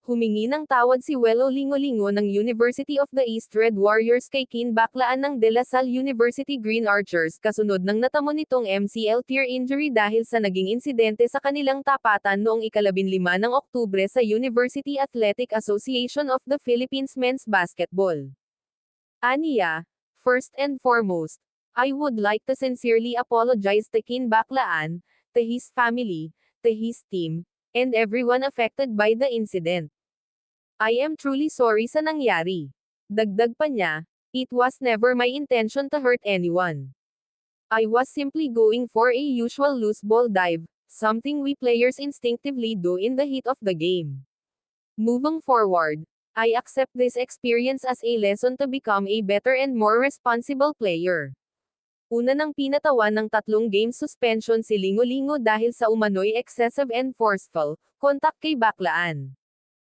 Humingi ng tawad si Welo Lingolingo ng University of the East Red Warriors kay kinbaklaan ng De La Salle University Green Archers kasunod ng natamo nitong MCL tear injury dahil sa naging insidente sa kanilang tapatan noong 15 ng Oktubre sa University Athletic Association of the Philippines Men's Basketball. Aniya, first and foremost, I would like to sincerely apologize to kinbaklaan, to his family, to his team, and everyone affected by the incident. I am truly sorry sa nangyari. Dagdag pa niya, it was never my intention to hurt anyone. I was simply going for a usual loose ball dive, something we players instinctively do in the heat of the game. Moving forward, I accept this experience as a lesson to become a better and more responsible player. Una nang pinatawan ng 3 game suspension si Lingolingo dahil sa umano'y excessive and forceful contact kay baklaan.